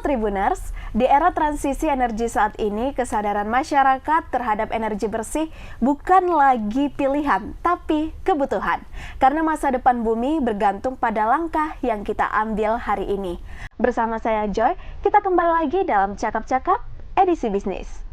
Tribuners, di era transisi energi saat ini, kesadaran masyarakat terhadap energi bersih bukan lagi pilihan, tapi kebutuhan. Karena masa depan bumi bergantung pada langkah yang kita ambil hari ini. Bersama saya Joy, kita kembali lagi dalam Cakap-Cakap edisi bisnis.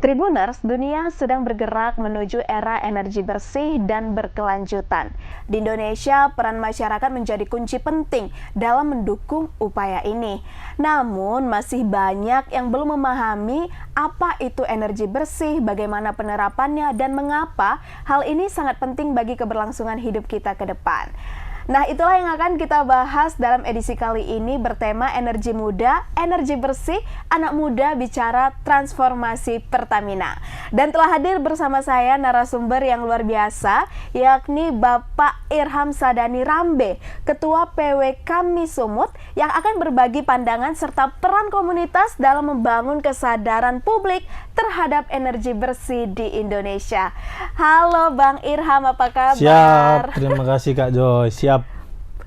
Tribuners, dunia sedang bergerak menuju era energi bersih dan berkelanjutan. Di Indonesia, peran masyarakat menjadi kunci penting dalam mendukung upaya ini. Namun, masih banyak yang belum memahami apa itu energi bersih, bagaimana penerapannya, dan mengapa hal ini sangat penting bagi keberlangsungan hidup kita ke depan. Nah, itulah yang akan kita bahas dalam edisi kali ini bertema energi muda, energi bersih, anak muda bicara transformasi Pertamina. Dan telah hadir bersama saya narasumber yang luar biasa, yakni Bapak Irham Sadani Rambe, Ketua PW Kami Sumut, yang akan berbagi pandangan serta peran komunitas dalam membangun kesadaran publik terhadap energi bersih di Indonesia. Halo Bang Irham, apa kabar? Siap, terima kasih Kak Joy. Siap.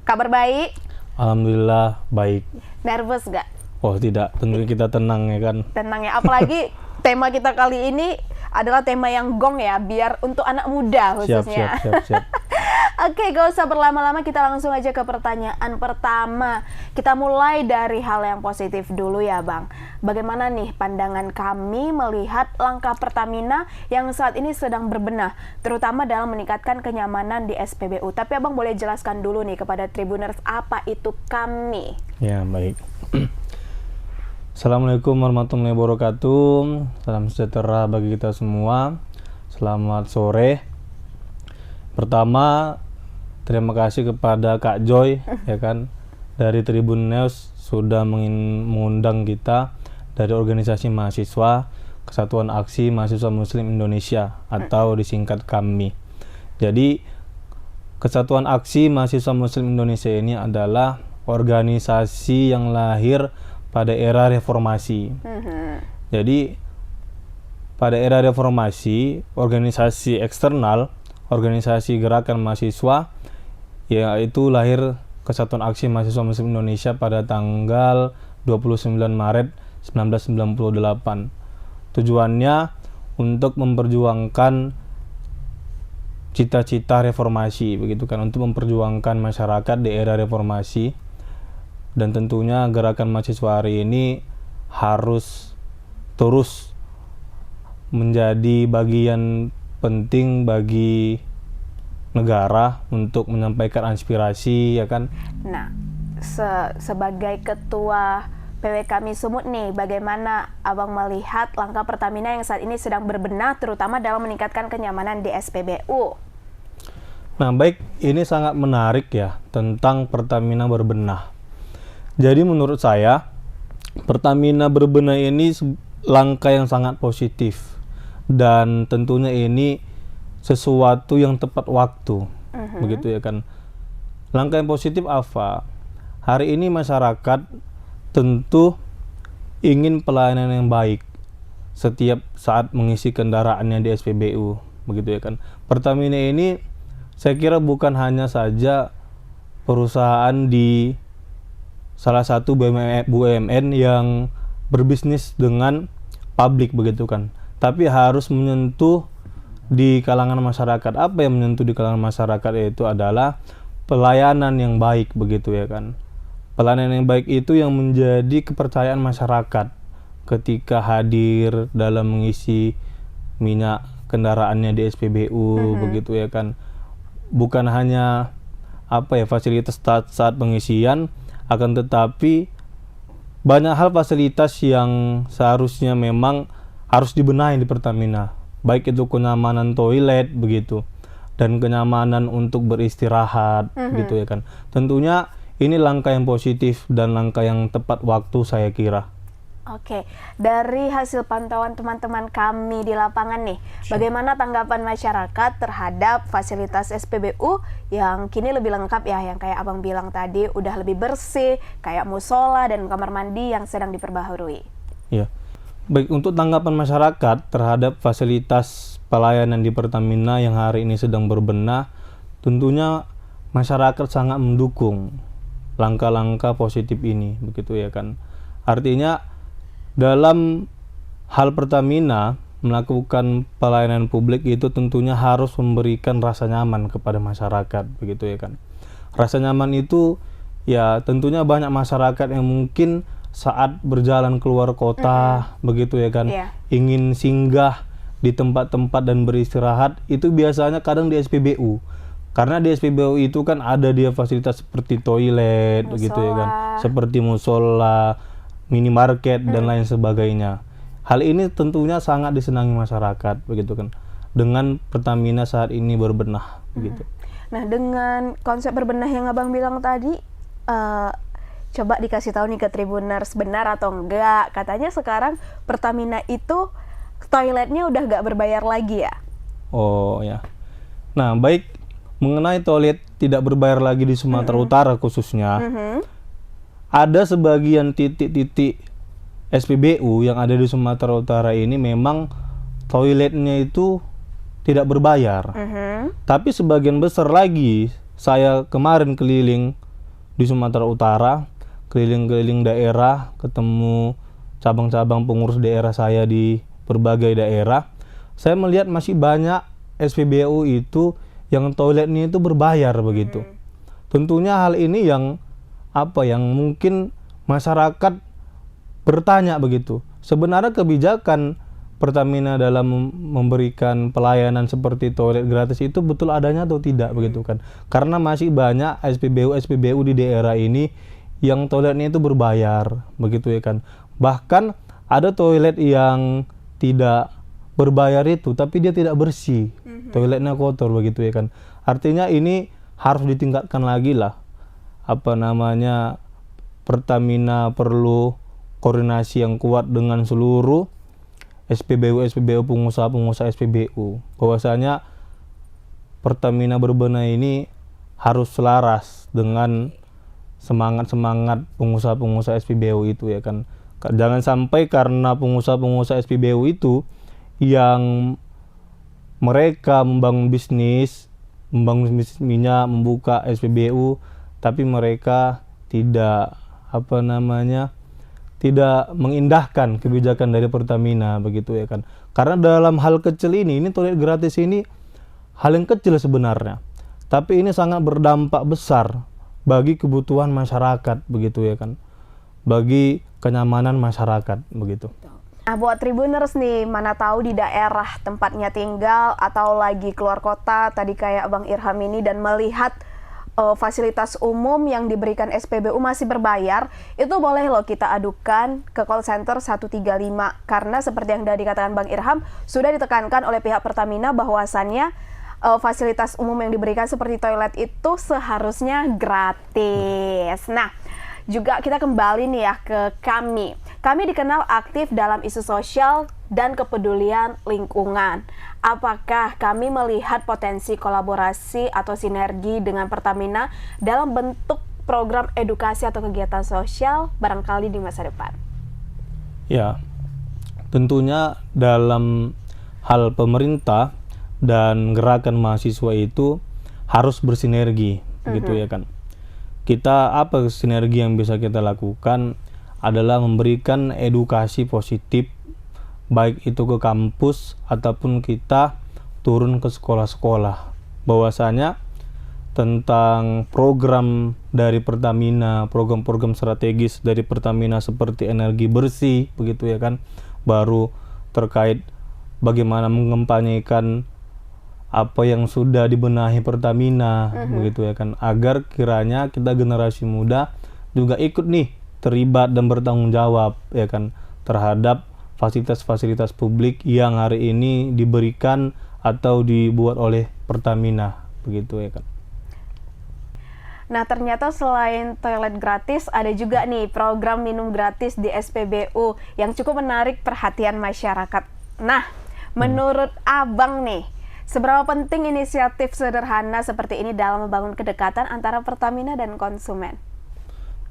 Kabar baik? Alhamdulillah baik. Nervous gak? Oh tidak, tentunya kita tenang ya kan. Tenang ya, apalagi tema kita kali ini adalah tema yang gong ya, biar untuk anak muda khususnya. Siap. Oke, gak usah berlama-lama, kita langsung aja ke pertanyaan pertama. Kita mulai dari hal yang positif dulu ya Bang. Bagaimana nih pandangan kami melihat langkah Pertamina yang saat ini sedang berbenah, terutama dalam meningkatkan kenyamanan di SPBU. Tapi Abang boleh jelaskan dulu nih kepada Tribuners apa itu Kami. Ya, baik. Assalamualaikum warahmatullahi wabarakatuh. Salam sejahtera bagi kita semua. Selamat sore. Pertama, terima kasih kepada Kak Joy ya kan dari Tribun News sudah mengundang kita dari organisasi mahasiswa Kesatuan Aksi Mahasiswa Muslim Indonesia atau disingkat KAMI. Jadi Kesatuan Aksi Mahasiswa Muslim Indonesia ini adalah organisasi yang lahir pada era reformasi. Jadi pada era reformasi, organisasi eksternal, organisasi gerakan mahasiswa, yaitu lahir Kesatuan Aksi Mahasiswa Muslim Indonesia pada tanggal 29 Maret 1998. Tujuannya untuk memperjuangkan cita-cita reformasi, begitu kan, untuk memperjuangkan masyarakat di era reformasi. Dan tentunya gerakan mahasiswa hari ini harus terus menjadi bagian penting bagi negara untuk menyampaikan aspirasi ya kan. Nah, sebagai ketua PW Kami Sumut nih, bagaimana Abang melihat langkah Pertamina yang saat ini sedang berbenah terutama dalam meningkatkan kenyamanan di SPBU? Nah, baik, ini sangat menarik ya tentang Pertamina berbenah. Jadi menurut saya Pertamina berbenah ini langkah yang sangat positif. Dan tentunya ini sesuatu yang tepat waktu, begitu ya kan. Langkah yang positif apa? Hari ini masyarakat tentu ingin pelayanan yang baik setiap saat mengisi kendaraannya di SPBU, begitu ya kan. Pertamina ini saya kira bukan hanya saja perusahaan di salah satu BUMN yang berbisnis dengan publik, begitu kan. Tapi harus menyentuh di kalangan masyarakat. Apa yang menyentuh di kalangan masyarakat itu adalah pelayanan yang baik, begitu ya kan. Pelayanan yang baik itu yang menjadi kepercayaan masyarakat ketika hadir dalam mengisi minyak kendaraannya di SPBU, begitu ya kan. Bukan hanya fasilitas saat pengisian, akan tetapi banyak hal fasilitas yang seharusnya memang harus dibenahi di Pertamina, baik itu kenyamanan toilet begitu dan kenyamanan untuk beristirahat gitu ya kan. Tentunya ini langkah yang positif dan langkah yang tepat waktu saya kira. Oke, dari hasil pantauan teman-teman kami di lapangan nih, bagaimana tanggapan masyarakat terhadap fasilitas SPBU yang kini lebih lengkap ya, yang kayak abang bilang tadi udah lebih bersih, kayak musola dan kamar mandi yang sedang diperbaharui. Ya, baik, untuk tanggapan masyarakat terhadap fasilitas pelayanan di Pertamina yang hari ini sedang berbenah, tentunya masyarakat sangat mendukung langkah-langkah positif ini, begitu ya kan. Artinya dalam hal Pertamina melakukan pelayanan publik itu tentunya harus memberikan rasa nyaman kepada masyarakat, begitu ya kan. Rasa nyaman itu ya tentunya banyak masyarakat yang mungkin saat berjalan keluar kota, begitu ya kan, ingin singgah di tempat-tempat dan beristirahat, itu biasanya kadang di SPBU. Karena di SPBU itu kan ada dia fasilitas seperti toilet, begitu ya kan, seperti musola, minimarket dan lain sebagainya. Hal ini tentunya sangat disenangi masyarakat, begitu kan, dengan Pertamina saat ini berbenah, begitu. Nah, dengan konsep berbenah yang abang bilang tadi, coba dikasih tahu nih ke Tribuners, benar atau enggak? Katanya sekarang Pertamina itu toiletnya udah nggak berbayar lagi ya? Oh ya. Nah, baik, mengenai toilet tidak berbayar lagi di Sumatera Utara khususnya. Ada sebagian titik-titik SPBU yang ada di Sumatera Utara ini memang toiletnya itu tidak berbayar. Tapi sebagian besar lagi, saya kemarin keliling di Sumatera Utara, keliling-keliling daerah, ketemu cabang-cabang pengurus daerah saya di berbagai daerah, saya melihat masih banyak SPBU itu yang toiletnya itu berbayar, begitu. Tentunya hal ini yang mungkin masyarakat bertanya, begitu. Sebenarnya kebijakan Pertamina dalam memberikan pelayanan seperti toilet gratis itu betul adanya atau tidak, begitu kan? Karena masih banyak SPBU di daerah ini yang toiletnya itu berbayar, begitu ya kan? Bahkan ada toilet yang tidak berbayar itu tapi dia tidak bersih, toiletnya kotor, begitu ya kan? Artinya ini harus ditingkatkan lagi lah. Pertamina perlu koordinasi yang kuat dengan seluruh SPBU, pengusaha SPBU. Bahwasanya Pertamina berbenah ini harus selaras dengan semangat-semangat pengusaha SPBU itu ya kan. Jangan sampai karena pengusaha SPBU itu yang mereka membangun bisnis minyak, membuka SPBU, tapi mereka tidak tidak mengindahkan kebijakan dari Pertamina, begitu ya kan. Karena dalam hal kecil ini toilet gratis ini hal yang kecil sebenarnya, tapi ini sangat berdampak besar bagi kebutuhan masyarakat, begitu ya kan, bagi kenyamanan masyarakat, begitu. Nah, buat Tribuners nih, mana tahu di daerah tempatnya tinggal atau lagi keluar kota, tadi kayak Bang Irham ini, dan melihat fasilitas umum yang diberikan SPBU masih berbayar, itu boleh loh kita adukan ke call center 135. Karena seperti yang tadi dikatakan Bang Irham, sudah ditekankan oleh pihak Pertamina bahwasannya fasilitas umum yang diberikan seperti toilet itu seharusnya gratis. Nah, juga kita kembali nih ya ke kami. Kami dikenal aktif dalam isu sosial dan kepedulian lingkungan. Apakah kami melihat potensi kolaborasi atau sinergi dengan Pertamina dalam bentuk program edukasi atau kegiatan sosial barangkali di masa depan? Ya, tentunya dalam hal pemerintah dan gerakan mahasiswa itu harus bersinergi, begitu ya kan. Sinergi yang bisa kita lakukan adalah memberikan edukasi positif, baik itu ke kampus ataupun kita turun ke sekolah-sekolah, bahwasanya tentang program dari Pertamina, program-program strategis dari Pertamina seperti energi bersih, begitu ya kan, baru terkait bagaimana mengempanyekan apa yang sudah dibenahi Pertamina, begitu ya kan, agar kiranya kita generasi muda juga ikut nih terlibat dan bertanggung jawab ya kan terhadap fasilitas-fasilitas publik yang hari ini diberikan atau dibuat oleh Pertamina, begitu ya kan. Nah, ternyata selain toilet gratis, ada juga nih program minum gratis di SPBU yang cukup menarik perhatian masyarakat. Nah, menurut Abang nih, seberapa penting inisiatif sederhana seperti ini dalam membangun kedekatan antara Pertamina dan konsumen?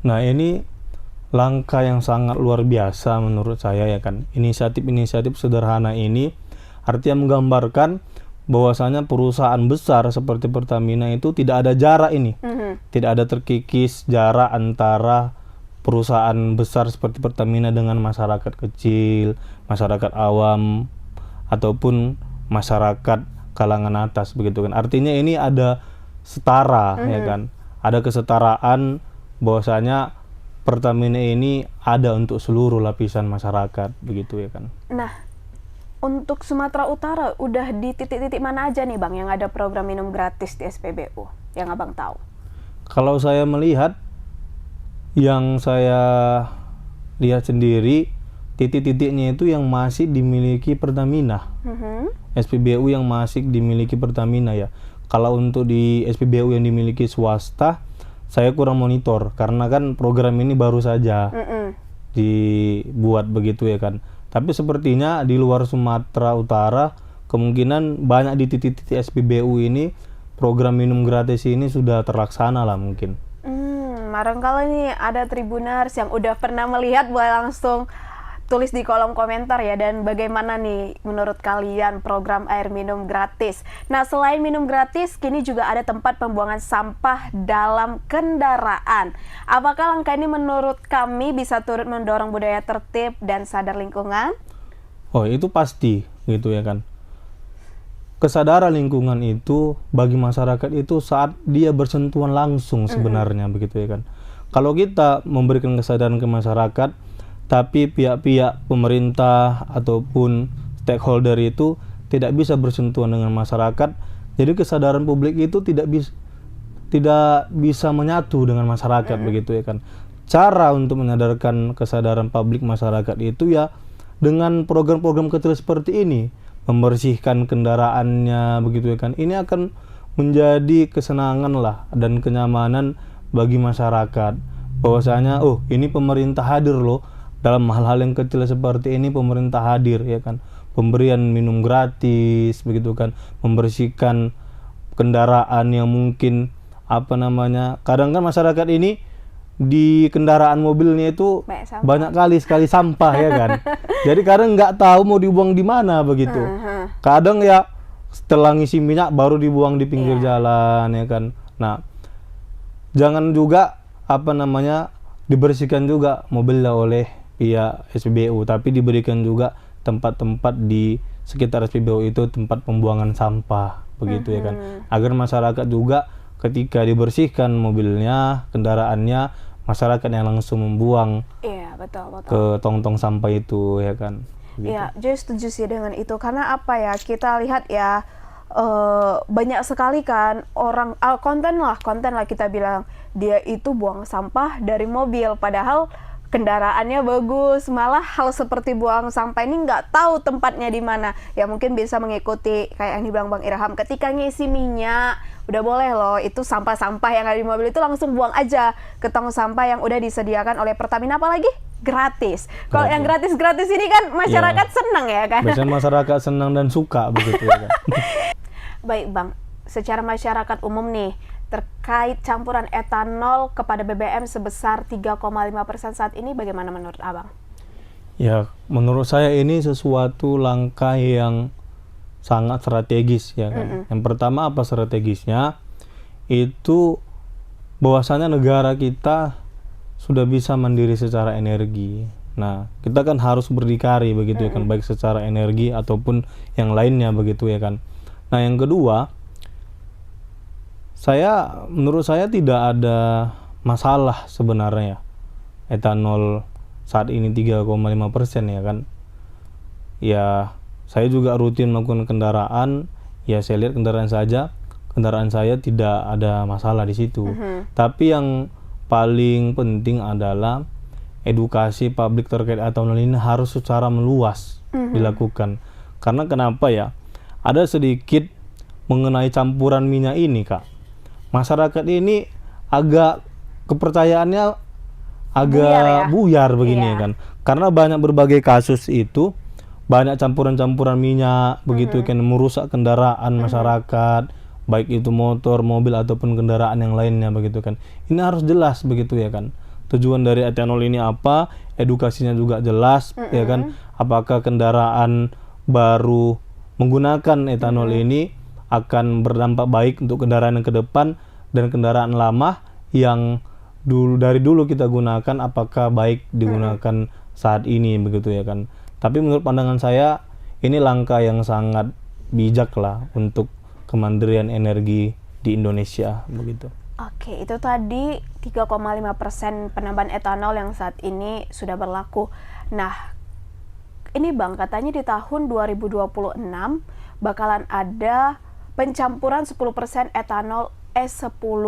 Nah, ini langkah yang sangat luar biasa menurut saya ya kan. Inisiatif-inisiatif sederhana ini artinya menggambarkan bahwasanya perusahaan besar seperti Pertamina itu tidak ada jarak ini. Tidak ada terkikis jarak antara perusahaan besar seperti Pertamina dengan masyarakat kecil, masyarakat awam, ataupun masyarakat kalangan atas begitu kan. Artinya ini ada setara ya kan. Ada kesetaraan bahwasanya Pertamina ini ada untuk seluruh lapisan masyarakat begitu ya kan. Nah, untuk Sumatera Utara udah di titik-titik mana aja nih Bang yang ada program minum gratis di SPBU yang Abang tahu? Kalau saya melihat, yang saya lihat sendiri, titik-titiknya itu yang masih dimiliki Pertamina. SPBU yang masih dimiliki Pertamina ya. Kalau untuk di SPBU yang dimiliki swasta, saya kurang monitor karena kan program ini baru saja dibuat begitu ya kan. Tapi sepertinya di luar Sumatera Utara kemungkinan banyak di titik-titik SPBU ini program minum gratis ini sudah terlaksana lah mungkin. Barangkali nih ada Tribuners yang udah pernah melihat, boleh langsung tulis di kolom komentar ya, dan bagaimana nih menurut kalian program air minum gratis. Nah, selain minum gratis, kini juga ada tempat pembuangan sampah dalam kendaraan. Apakah langkah ini menurut kami bisa turut mendorong budaya tertib dan sadar lingkungan? Oh, itu pasti gitu ya kan. Kesadaran lingkungan itu bagi masyarakat itu saat dia bersentuhan langsung sebenarnya begitu ya kan. Kalau kita memberikan kesadaran ke masyarakat, tapi pihak-pihak pemerintah ataupun stakeholder itu tidak bisa bersentuhan dengan masyarakat, jadi kesadaran publik itu tidak bisa menyatu dengan masyarakat begitu ya kan. Cara untuk menyadarkan kesadaran publik masyarakat itu ya dengan program-program kecil seperti ini, membersihkan kendaraannya begitu ya kan. Ini akan menjadi kesenangan lah dan kenyamanan bagi masyarakat, bahwasanya oh ini pemerintah hadir loh. Dalam hal-hal yang kecil seperti ini pemerintah hadir ya kan. Pemberian minum gratis begitu kan, membersihkan kendaraan yang mungkin kadang kan masyarakat ini di kendaraan mobilnya itu banyak sekali sampah ya kan. Jadi kadang nggak tahu mau dibuang di mana begitu. Kadang ya setelah ngisi minyak baru dibuang di pinggir jalan ya kan. Nah, jangan juga dibersihkan juga mobilnya oleh pihak SPBU, tapi diberikan juga tempat-tempat di sekitar SPBU itu tempat pembuangan sampah begitu ya kan, agar masyarakat juga ketika dibersihkan mobilnya, kendaraannya, masyarakat yang langsung membuang betul. ke tong-tong sampah itu ya kan. Iya, jadi setuju sih dengan itu, karena apa ya, kita lihat ya banyak sekali kan orang konten lah kita bilang dia itu buang sampah dari mobil, padahal kendaraannya bagus. Malah hal seperti buang sampah ini nggak tahu tempatnya di mana. Ya mungkin bisa mengikuti kayak yang dibilang Bang Irham, ketika ngisi minyak udah boleh loh itu sampah-sampah yang ada di mobil itu langsung buang aja ke tong sampah yang udah disediakan oleh Pertamina, apalagi gratis. Kalau yang gratis-gratis ini kan masyarakat senang ya kan. Biasanya masyarakat senang dan suka begitu ya kan. Baik Bang, secara masyarakat umum nih terkait campuran etanol kepada BBM sebesar 3,5% saat ini, bagaimana menurut Abang? Ya, menurut saya ini sesuatu langkah yang sangat strategis ya kan. Yang pertama apa strategisnya? Itu bahwasanya negara kita sudah bisa mandiri secara energi. Nah, kita kan harus berdikari begitu ya kan, baik secara energi ataupun yang lainnya begitu ya kan. Nah, yang kedua, menurut saya tidak ada masalah sebenarnya etanol saat ini 3,5% ya kan. Ya, saya juga rutin melakukan kendaraan, ya saya lihat kendaraan saya tidak ada masalah di situ. Tapi yang paling penting adalah edukasi publik terkait etanol ini harus secara meluas dilakukan. Karena kenapa ya? Ada sedikit mengenai campuran minyak ini, Kak. Masyarakat ini agak kepercayaannya agak buyar begini Iya. kan. Karena banyak berbagai kasus itu, banyak campuran-campuran minyak begitu kan, merusak kendaraan masyarakat, baik itu motor, mobil ataupun kendaraan yang lainnya begitu kan. Ini harus jelas begitu ya kan. Tujuan dari etanol ini apa? Edukasinya juga jelas ya kan. Apakah kendaraan baru menggunakan etanol ini akan berdampak baik untuk kendaraan yang ke depan, dan kendaraan lama yang dari dulu kita gunakan apakah baik digunakan saat ini begitu ya kan. Tapi menurut pandangan saya ini langkah yang sangat bijak lah untuk kemandirian energi di Indonesia begitu. Oke, itu tadi 3,5% penambahan etanol yang saat ini sudah berlaku. Nah, ini Bang, katanya di tahun 2026 bakalan ada pencampuran 10% etanol E10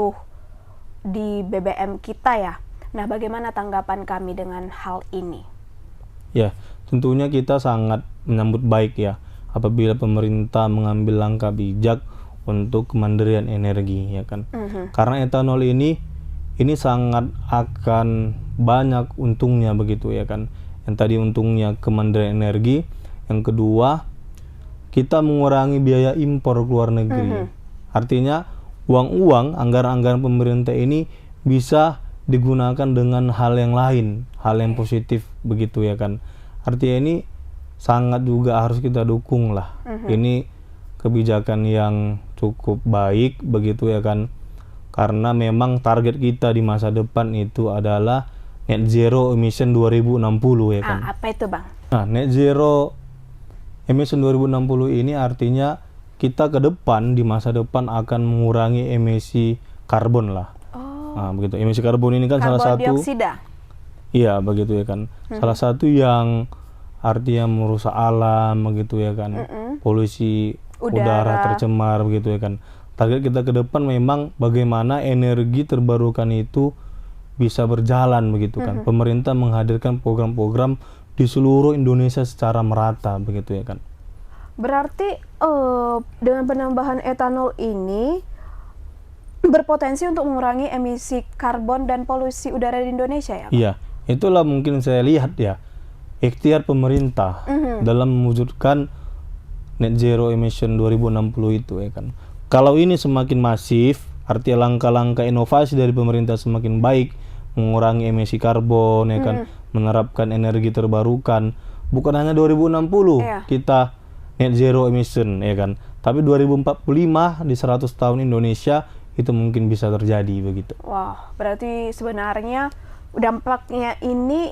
di BBM kita ya. Nah, bagaimana tanggapan kami dengan hal ini? Ya, tentunya kita sangat menyambut baik ya apabila pemerintah mengambil langkah bijak untuk kemandirian energi ya kan. Karena etanol ini sangat akan banyak untungnya begitu ya kan. Yang tadi untungnya kemandirian energi, yang kedua kita mengurangi biaya impor ke luar negeri. Artinya uang-uang anggaran-anggaran pemerintah ini bisa digunakan dengan hal yang lain, hal yang positif begitu ya kan. Artinya ini sangat juga harus kita dukung lah. Ini kebijakan yang cukup baik begitu ya kan. Karena memang target kita di masa depan itu adalah net zero emission 2060 ya kan. Apa itu Bang? Nah, net zero emission 2060 ini artinya kita ke depan di masa depan akan mengurangi emisi karbon lah. Nah, begitu. Emisi karbon ini kan salah Karbon satu dioksida. iya begitu ya kan. Salah satu yang artinya merusak alam begitu ya kan. Polusi udara tercemar begitu ya kan. Target kita ke depan memang bagaimana energi terbarukan itu bisa berjalan begitu kan. Pemerintah menghadirkan program-program di seluruh Indonesia secara merata begitu ya kan. Berarti dengan penambahan etanol ini berpotensi untuk mengurangi emisi karbon dan polusi udara di Indonesia ya Pak? Iya, itulah mungkin saya lihat ya ikhtiar pemerintah dalam mewujudkan net zero emission 2060 itu ya kan. Kalau ini semakin masif, artinya langkah-langkah inovasi dari pemerintah semakin baik, mengurangi emisi karbon ya kan, menerapkan energi terbarukan, bukan hanya 2060 kita net zero emission ya kan, tapi 2045 di 100 tahun Indonesia itu mungkin bisa terjadi begitu. Wah, berarti sebenarnya dampaknya ini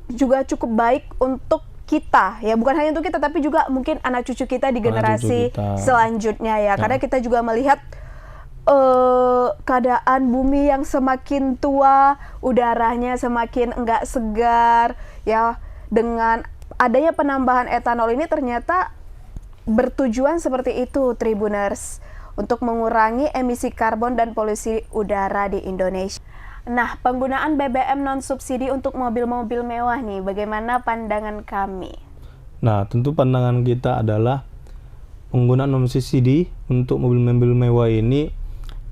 juga cukup baik untuk kita ya, bukan hanya untuk kita tapi juga mungkin anak cucu kita di generasi selanjutnya ya. Karena kita juga melihat keadaan bumi yang semakin tua, udaranya semakin enggak segar ya. Dengan adanya penambahan etanol ini ternyata bertujuan seperti itu Tribuners, untuk mengurangi emisi karbon dan polusi udara di Indonesia. Nah, penggunaan BBM non-subsidi untuk mobil-mobil mewah nih, bagaimana pandangan kami? Nah, tentu pandangan kita adalah penggunaan non-subsidi untuk mobil-mobil mewah ini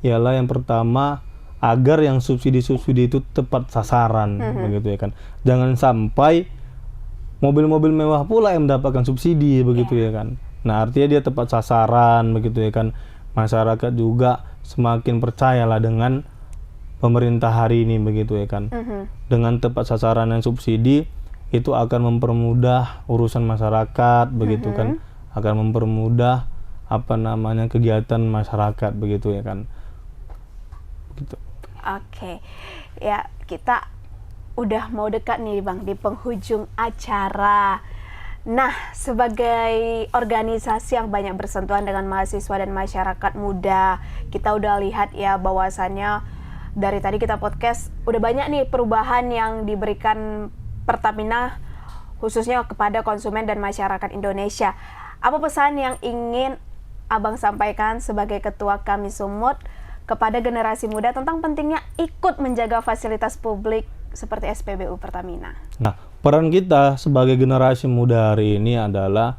ialah yang pertama agar yang subsidi-subsidi itu tepat sasaran begitu ya kan. Jangan sampai mobil-mobil mewah pula yang mendapatkan subsidi begitu ya kan. Nah, artinya dia tepat sasaran begitu ya kan. Masyarakat juga semakin percayalah dengan pemerintah hari ini begitu ya kan. Dengan tepat sasaran yang subsidi itu akan mempermudah urusan masyarakat begitu kan, akan mempermudah kegiatan masyarakat begitu ya kan. Gitu. Oke. Ya, kita udah mau dekat nih Bang di penghujung acara. Nah, sebagai organisasi yang banyak bersentuhan dengan mahasiswa dan masyarakat muda, kita udah lihat ya bahwasannya dari tadi kita podcast udah banyak nih perubahan yang diberikan Pertamina khususnya kepada konsumen dan masyarakat Indonesia. Apa pesan yang ingin Abang sampaikan sebagai Ketua Kami Sumut kepada generasi muda tentang pentingnya ikut menjaga fasilitas publik seperti SPBU Pertamina? Nah, peran kita sebagai generasi muda hari ini adalah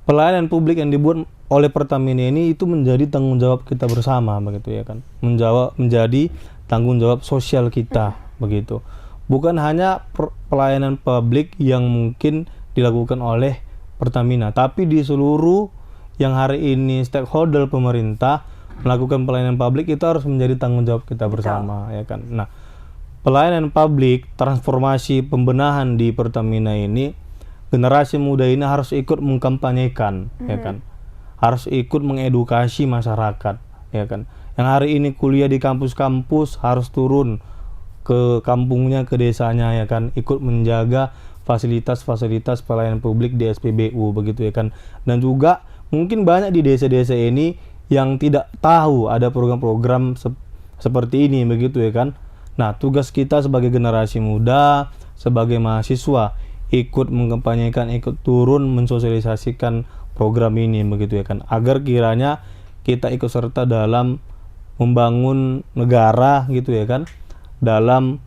pelayanan publik yang dibuat oleh Pertamina ini itu menjadi tanggung jawab kita bersama begitu ya kan. Menjadi tanggung jawab sosial kita begitu. Bukan hanya pelayanan publik yang mungkin dilakukan oleh Pertamina, tapi di seluruh yang hari ini stakeholder pemerintah melakukan pelayanan publik itu harus menjadi tanggung jawab kita bersama ya kan. Nah, pelayanan publik, transformasi pembenahan di Pertamina ini, generasi muda ini harus ikut mengkampanyekan ya kan. Harus ikut mengedukasi masyarakat ya kan. Yang hari ini kuliah di kampus-kampus harus turun ke kampungnya, ke desanya ya kan, ikut menjaga fasilitas-fasilitas pelayanan publik di SPBU begitu ya kan. Dan juga mungkin banyak di desa-desa ini yang tidak tahu ada program-program seperti ini begitu ya kan. Nah, tugas kita sebagai generasi muda, sebagai mahasiswa, ikut mengkampanyekan, ikut turun mensosialisasikan program ini begitu ya kan, agar kiranya kita ikut serta dalam membangun negara gitu ya kan, dalam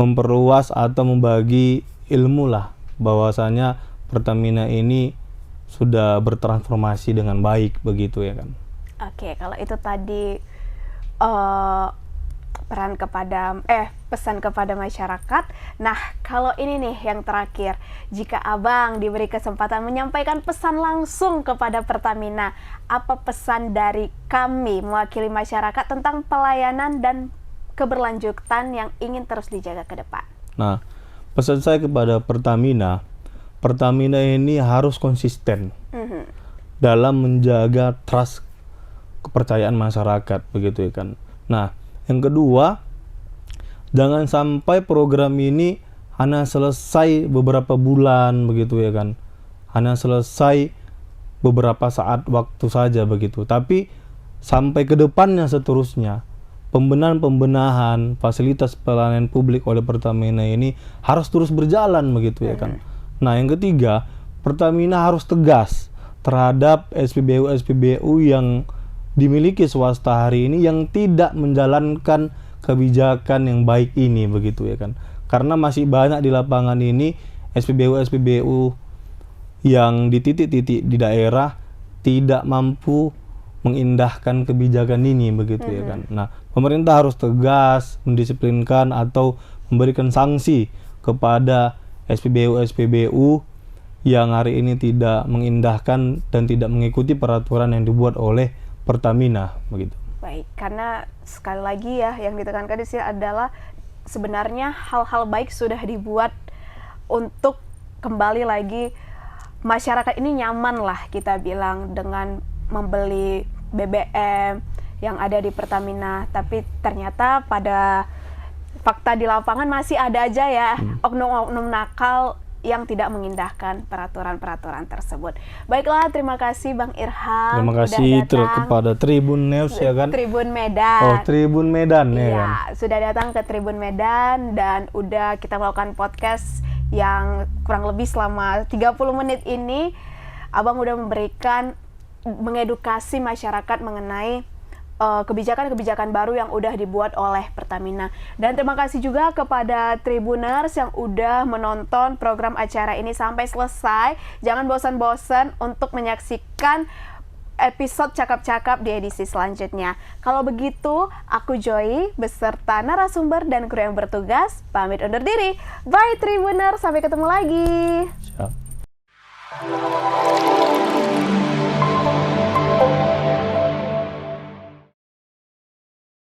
memperluas atau membagi ilmu lah, bahwasanya Pertamina ini sudah bertransformasi dengan baik begitu ya kan. Oke, kalau itu tadi pesan kepada masyarakat. Nah, kalau ini nih yang terakhir, jika Abang diberi kesempatan menyampaikan pesan langsung kepada Pertamina, apa pesan dari kami mewakili masyarakat tentang pelayanan dan keberlanjutan yang ingin terus dijaga ke depan? Nah, pesan saya kepada Pertamina ini harus konsisten dalam menjaga trust, kepercayaan masyarakat begitu ya kan. Nah, yang kedua, jangan sampai program ini hanya selesai beberapa bulan begitu ya kan, hanya selesai beberapa saat waktu saja begitu, tapi sampai ke depannya seterusnya pembenahan fasilitas pelayanan publik oleh Pertamina ini harus terus berjalan begitu ya kan. Nah, yang ketiga, Pertamina harus tegas terhadap SPBU yang dimiliki swasta hari ini yang tidak menjalankan kebijakan yang baik ini begitu ya kan. Karena masih banyak di lapangan ini SPBU yang di titik-titik di daerah tidak mampu mengindahkan kebijakan ini begitu ya kan. Nah, pemerintah harus tegas mendisiplinkan atau memberikan sanksi kepada SPBU yang hari ini tidak mengindahkan dan tidak mengikuti peraturan yang dibuat oleh Pertamina begitu. Baik, karena sekali lagi ya yang ditekankan di sini adalah sebenarnya hal-hal baik sudah dibuat untuk kembali lagi masyarakat ini nyaman lah kita bilang dengan membeli BBM yang ada di Pertamina, tapi ternyata pada fakta di lapangan masih ada aja ya oknum-oknum nakal yang tidak mengindahkan peraturan-peraturan tersebut. Baiklah, terima kasih Bang Irham. Terima kasih kepada Tribun News ya kan. Tribun Medan. Oh, Tribun Medan ya kan. Sudah datang ke Tribun Medan dan udah kita melakukan podcast yang kurang lebih selama 30 menit ini. Abang udah mengedukasi masyarakat mengenai kebijakan-kebijakan baru yang udah dibuat oleh Pertamina. Dan terima kasih juga kepada Tribuners yang udah menonton program acara ini sampai selesai. Jangan bosan-bosan untuk menyaksikan episode cakap-cakap di edisi selanjutnya. Kalau begitu, aku Joy beserta narasumber dan kru yang bertugas pamit undur diri. Bye Tribuners, sampai ketemu lagi. Siap.